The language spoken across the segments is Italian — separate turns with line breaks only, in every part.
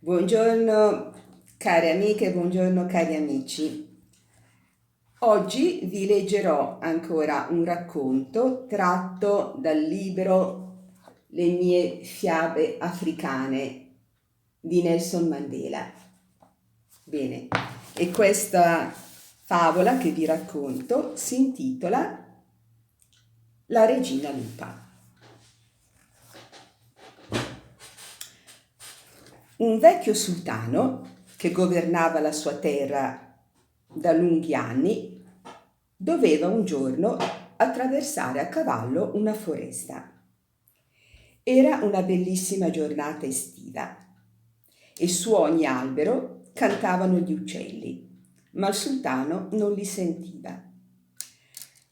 Buongiorno care amiche, buongiorno cari amici. Oggi vi leggerò ancora un racconto tratto dal libro Le mie fiabe africane di Nelson Mandela. Bene, e questa favola che vi racconto si intitola La regina lupa. Un vecchio sultano che governava la sua terra da lunghi anni doveva un giorno attraversare a cavallo una foresta. Era una bellissima giornata estiva e su ogni albero cantavano gli uccelli, ma il sultano non li sentiva.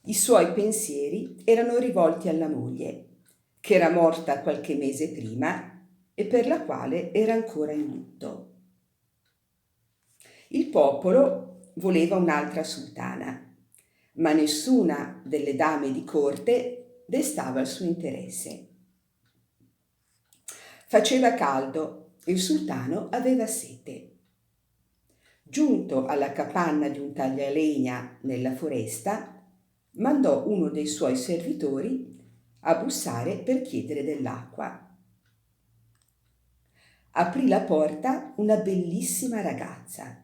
I suoi pensieri erano rivolti alla moglie, che era morta qualche mese prima e per la quale era ancora in lutto. Il popolo voleva un'altra sultana, ma nessuna delle dame di corte destava il suo interesse. Faceva caldo e il sultano aveva sete. Giunto alla capanna di un taglialegna nella foresta, mandò uno dei suoi servitori a bussare per chiedere dell'acqua. Aprì la porta una bellissima ragazza.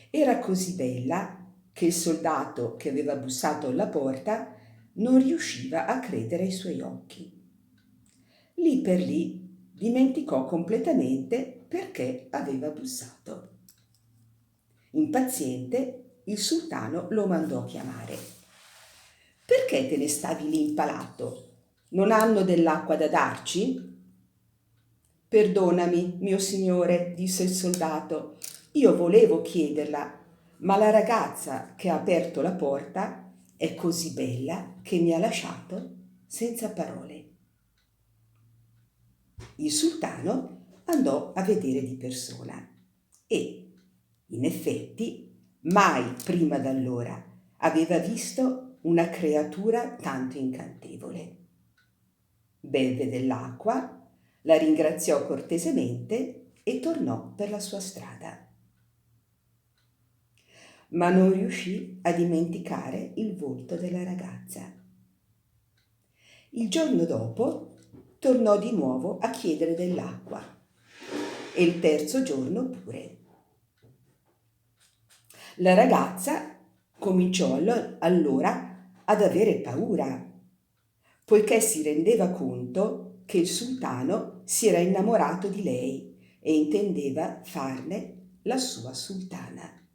Era così bella che il soldato che aveva bussato alla porta non riusciva a credere ai suoi occhi. Lì per lì dimenticò completamente perché aveva bussato. Impaziente, il sultano lo mandò a chiamare. «Perché te ne stavi lì impalato? Non hanno dell'acqua da darci?» «Perdonami, mio signore», disse il soldato, «io volevo chiederla, ma la ragazza che ha aperto la porta è così bella che mi ha lasciato senza parole». Il sultano andò a vedere di persona e, in effetti, mai prima d'allora aveva visto una creatura tanto incantevole. Beve dell'acqua, la ringraziò cortesemente e tornò per la sua strada. Ma non riuscì a dimenticare il volto della ragazza. Il giorno dopo tornò di nuovo a chiedere dell'acqua e il terzo giorno pure. La ragazza cominciò allora ad avere paura, poiché si rendeva conto che il sultano si era innamorato di lei e intendeva farne la sua sultana.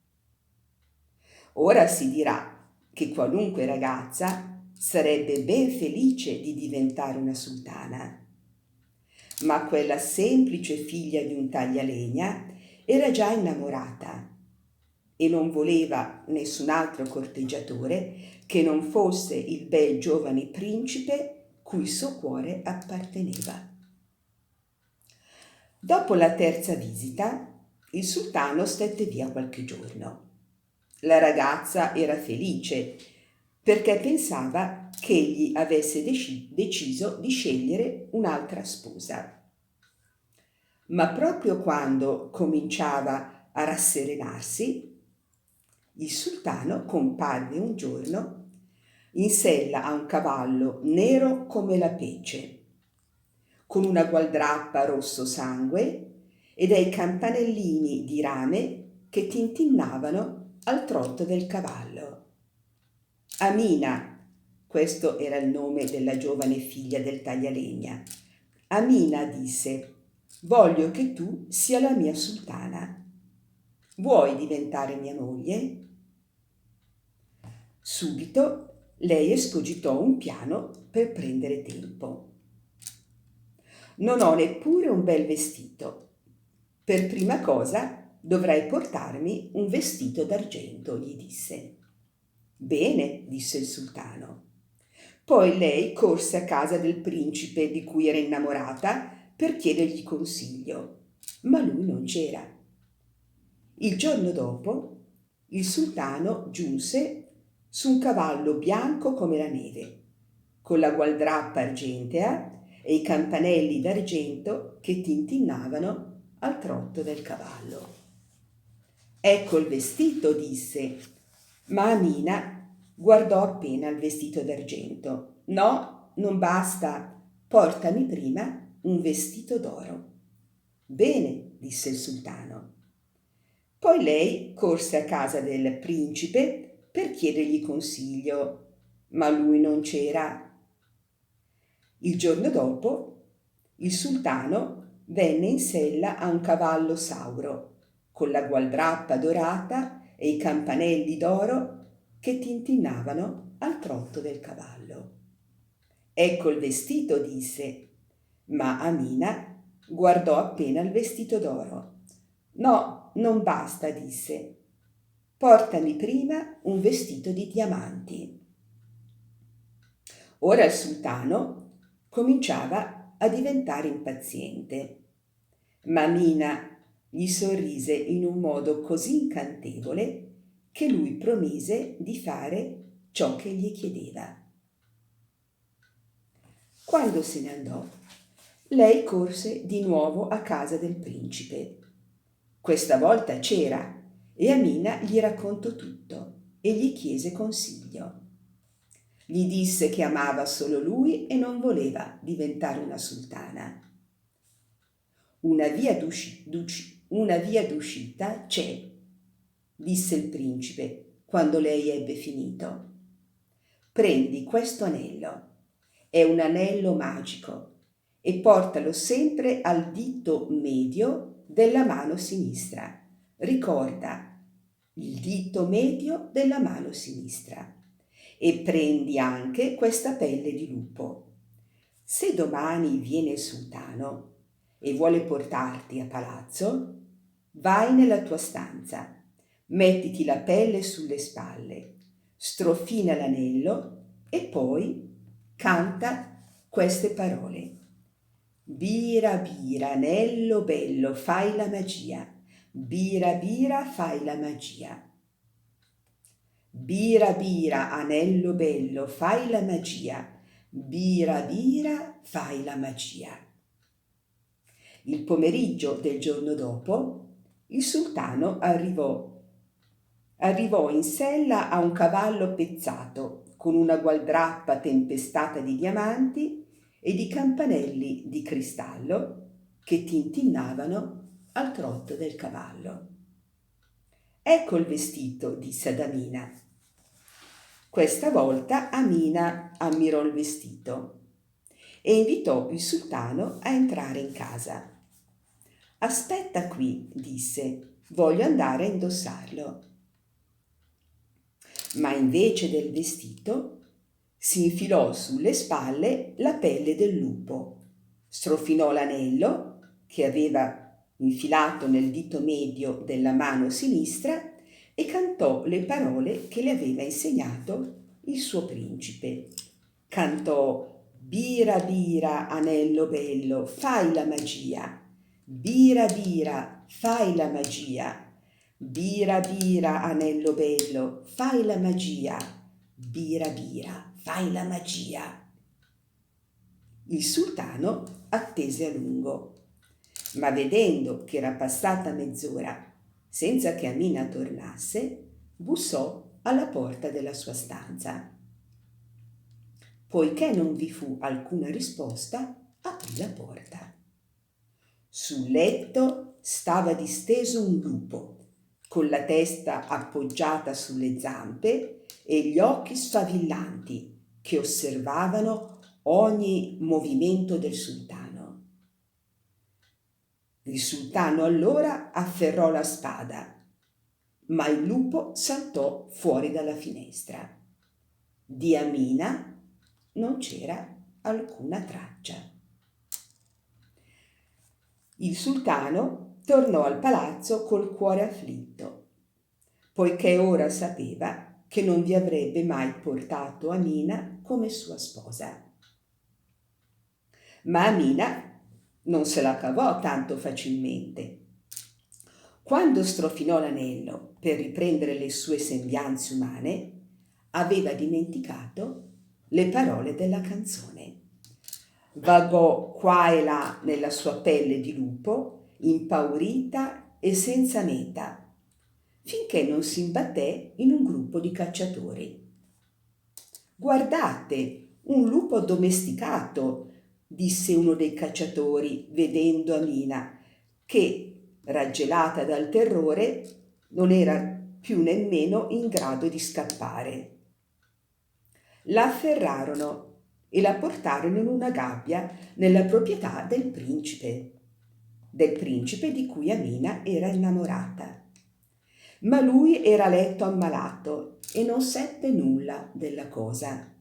Ora si dirà che qualunque ragazza sarebbe ben felice di diventare una sultana, ma quella semplice figlia di un taglialegna era già innamorata e non voleva nessun altro corteggiatore che non fosse il bel giovane principe cui il suo cuore apparteneva. Dopo la terza visita, il sultano stette via qualche giorno. La ragazza era felice perché pensava che egli avesse deciso di scegliere un'altra sposa. Ma proprio quando cominciava a rasserenarsi, il sultano comparve un giorno in sella a un cavallo nero come la pece, con una gualdrappa rosso sangue e dei campanellini di rame che tintinnavano al trotto del cavallo. Amina, questo era il nome della giovane figlia del taglialegna. Amina disse: «Voglio che tu sia la mia sultana. Vuoi diventare mia moglie?» Subito lei escogitò un piano per prendere tempo. «Non ho neppure un bel vestito. Per prima cosa dovrai portarmi un vestito d'argento», gli disse. «Bene», disse il sultano. Poi lei corse a casa del principe di cui era innamorata per chiedergli consiglio, ma lui non c'era. Il giorno dopo il sultano giunse su un cavallo bianco come la neve, con la gualdrappa argentea e i campanelli d'argento che tintinnavano al trotto del cavallo. Ecco il vestito, disse, ma Amina guardò appena il vestito d'argento. No, non basta, portami prima un vestito d'oro. Bene, disse il sultano. Poi lei corse a casa del principe per chiedergli consiglio, ma lui non c'era. Il giorno dopo, il sultano venne in sella a un cavallo sauro, con la gualdrappa dorata e i campanelli d'oro che tintinnavano al trotto del cavallo. Ecco il vestito, disse, ma Amina guardò appena il vestito d'oro. No, non basta, disse. Portami prima un vestito di diamanti. Ora il sultano cominciava a diventare impaziente, ma Amina gli sorrise in un modo così incantevole che lui promise di fare ciò che gli chiedeva. Quando se ne andò, lei corse di nuovo a casa del principe. Questa volta c'era e Amina gli raccontò tutto e gli chiese consiglio. Gli disse che amava solo lui e non voleva diventare una sultana. Una via d'uscita c'è, disse il principe quando lei ebbe finito. Prendi questo anello, è un anello magico, e portalo sempre al dito medio della mano sinistra. Ricorda, il dito medio della mano sinistra. E prendi anche questa pelle di lupo. Se domani viene il sultano e vuole portarti a palazzo, vai nella tua stanza, mettiti la pelle sulle spalle, strofina l'anello e poi canta queste parole. Bira bira, anello bello, fai la magia. Bira bira, fai la magia. Bira bira, anello bello, fai la magia. Bira bira, fai la magia. Il pomeriggio del giorno dopo, il sultano arrivò in sella a un cavallo pezzato, con una gualdrappa tempestata di diamanti e di campanelli di cristallo che tintinnavano al trotto del cavallo. Ecco il vestito, disse ad Amina. Questa volta Amina ammirò il vestito e invitò il sultano a entrare in casa. Aspetta qui, disse, voglio andare a indossarlo. Ma invece del vestito si infilò sulle spalle la pelle del lupo, strofinò l'anello che aveva infilato nel dito medio della mano sinistra e cantò le parole che le aveva insegnato il suo principe. Cantò: Bira bira, anello bello, fai la magia. Bira bira, fai la magia. Bira bira, anello bello, fai la magia. Bira bira, fai la magia. Il sultano attese a lungo, ma vedendo che era passata mezz'ora senza che Amina tornasse, bussò alla porta della sua stanza. Poiché non vi fu alcuna risposta, aprì la porta. Sul letto stava disteso un lupo, con la testa appoggiata sulle zampe e gli occhi sfavillanti che osservavano ogni movimento del sultano. Il sultano allora afferrò la spada, ma il lupo saltò fuori dalla finestra. Di Amina non c'era alcuna traccia. Il sultano tornò al palazzo col cuore afflitto, poiché ora sapeva che non vi avrebbe mai portato Amina come sua sposa. Ma Amina non se la cavò tanto facilmente. Quando strofinò l'anello per riprendere le sue sembianze umane, aveva dimenticato le parole della canzone. Vagò qua e là nella sua pelle di lupo impaurita e senza meta, finché non si imbatté in un gruppo di cacciatori. «Guardate, un lupo addomesticato», disse uno dei cacciatori, vedendo Amina, che, raggelata dal terrore, non era più nemmeno in grado di scappare. La afferrarono e la portarono in una gabbia nella proprietà del principe di cui Amina era innamorata. Ma lui era letto ammalato e non seppe nulla della cosa.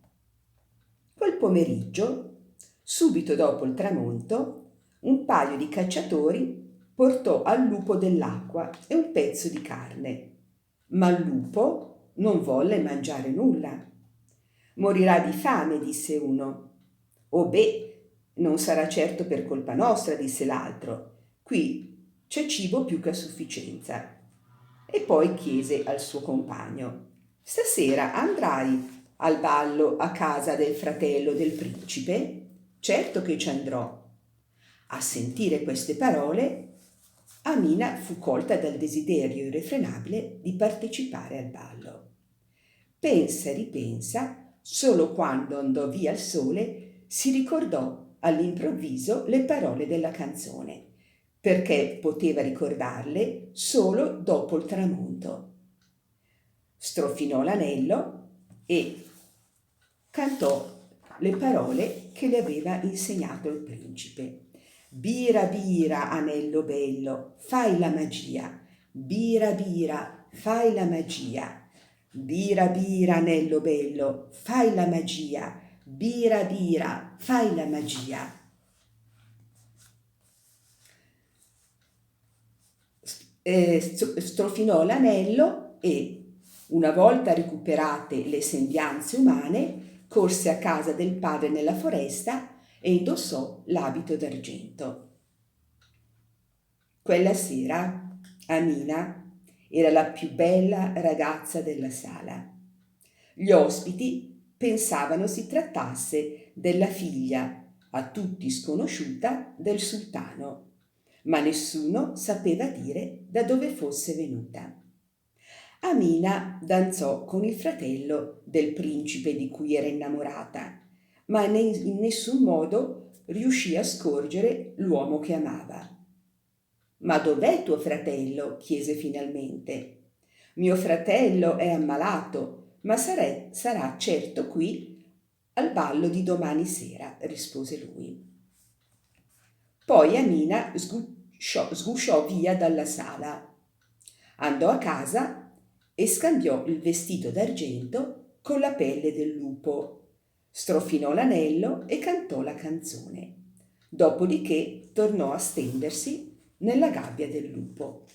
Quel pomeriggio, subito dopo il tramonto, un paio di cacciatori portò al lupo dell'acqua e un pezzo di carne, ma il lupo non volle mangiare nulla. «Morirà di fame», disse uno. «Oh beh, non sarà certo per colpa nostra», disse l'altro. «Qui c'è cibo più che a sufficienza». E poi chiese al suo compagno: «Stasera andrai al ballo a casa del fratello del principe?» «Certo che ci andrò». A sentire queste parole, Amina fu colta dal desiderio irrefrenabile di partecipare al ballo. Pensa e ripensa, solo quando andò via il sole si ricordò all'improvviso le parole della canzone, perché poteva ricordarle solo dopo il tramonto. Strofinò l'anello e cantò le parole che le aveva insegnato il principe. «Bira, bira, anello bello, fai la magia. Bira, bira, fai la magia. Bira, bira, anello bello, fai la magia. Bira, bira, fai la magia». Strofinò l'anello e, una volta recuperate le sembianze umane, corse a casa del padre nella foresta e indossò l'abito d'argento. Quella sera Amina era la più bella ragazza della sala. Gli ospiti pensavano si trattasse della figlia, a tutti sconosciuta, del sultano, ma nessuno sapeva dire da dove fosse venuta. Amina danzò con il fratello del principe di cui era innamorata, ma in nessun modo riuscì a scorgere l'uomo che amava. «Ma dov'è tuo fratello?» chiese finalmente. «Mio fratello è ammalato, ma sarà certo qui al ballo di domani sera», rispose lui. Poi Amina sgusciò via dalla sala, andò a casa e scambiò il vestito d'argento con la pelle del lupo, strofinò l'anello e cantò la canzone. Dopodiché tornò a stendersi nella gabbia del lupo.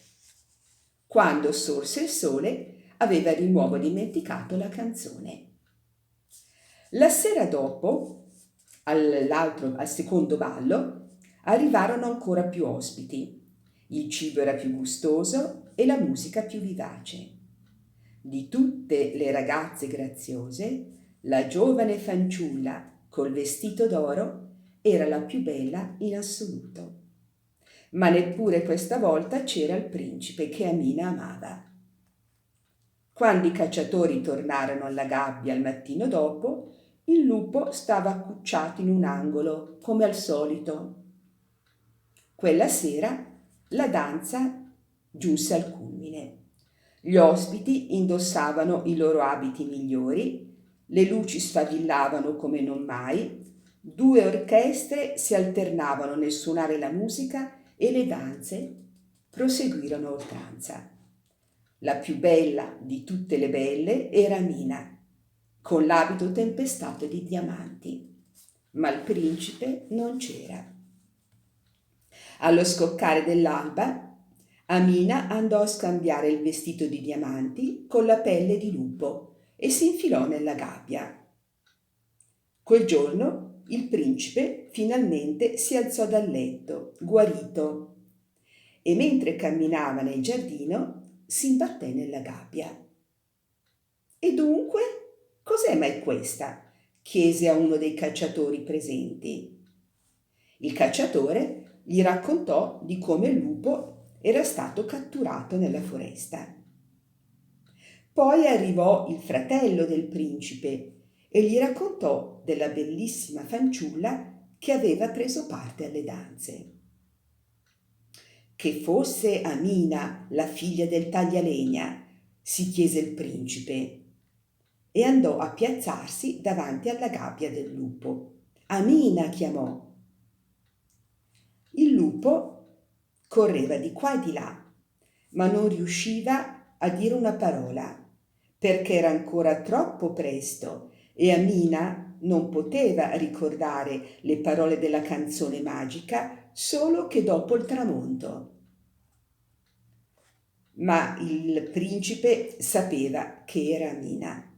Quando sorse il sole, aveva di nuovo dimenticato la canzone. La sera dopo, al secondo ballo, arrivarono ancora più ospiti. Il cibo era più gustoso e la musica più vivace. Di tutte le ragazze graziose, la giovane fanciulla col vestito d'oro era la più bella in assoluto. Ma neppure questa volta c'era il principe che Amina amava. Quando i cacciatori tornarono alla gabbia al mattino dopo, il lupo stava accucciato in un angolo, come al solito. Quella sera la danza giunse al culmine. Gli ospiti indossavano i loro abiti migliori, le luci sfavillavano come non mai, 2 orchestre si alternavano nel suonare la musica e le danze proseguirono a oltranza. La più bella di tutte le belle era Amina, con l'abito tempestato di diamanti, ma il principe non c'era. Allo scoccare dell'alba, Amina andò a scambiare il vestito di diamanti con la pelle di lupo e si infilò nella gabbia. Quel giorno il principe finalmente si alzò dal letto, guarito, e mentre camminava nel giardino si imbatté nella gabbia. «E dunque, cos'è mai questa?» chiese a uno dei cacciatori presenti. Il cacciatore gli raccontò di come il lupo era stato catturato nella foresta. Poi arrivò il fratello del principe e gli raccontò della bellissima fanciulla che aveva preso parte alle danze. Che fosse Amina, la figlia del taglialegna, si chiese il principe e andò a piazzarsi davanti alla gabbia del lupo. Amina chiamò. Il lupo correva di qua e di là, ma non riusciva a dire una parola, perché era ancora troppo presto e Amina non poteva ricordare le parole della canzone magica solo che dopo il tramonto. Ma il principe sapeva che era Amina.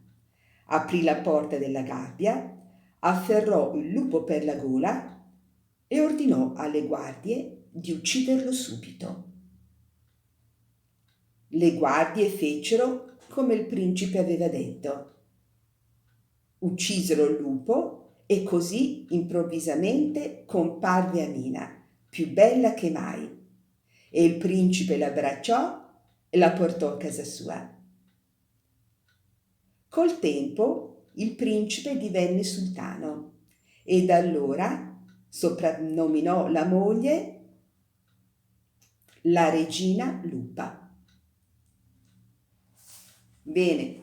Aprì la porta della gabbia, afferrò il lupo per la gola e ordinò alle guardie di ucciderlo subito. Le guardie fecero come il principe aveva detto. Uccisero il lupo e così improvvisamente comparve Amina, più bella che mai, e il principe l'abbracciò e la portò a casa sua. Col tempo il principe divenne sultano e da allora soprannominò la moglie la regina lupa. Bene,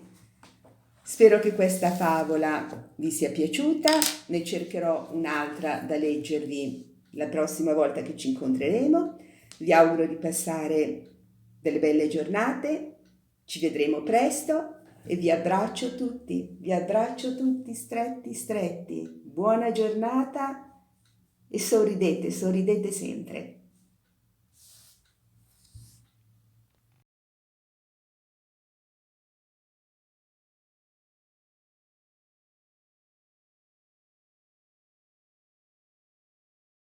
spero che questa favola vi sia piaciuta, ne cercherò un'altra da leggervi la prossima volta che ci incontreremo. Vi auguro di passare delle belle giornate, ci vedremo presto e vi abbraccio tutti stretti stretti. Buona giornata e sorridete sempre.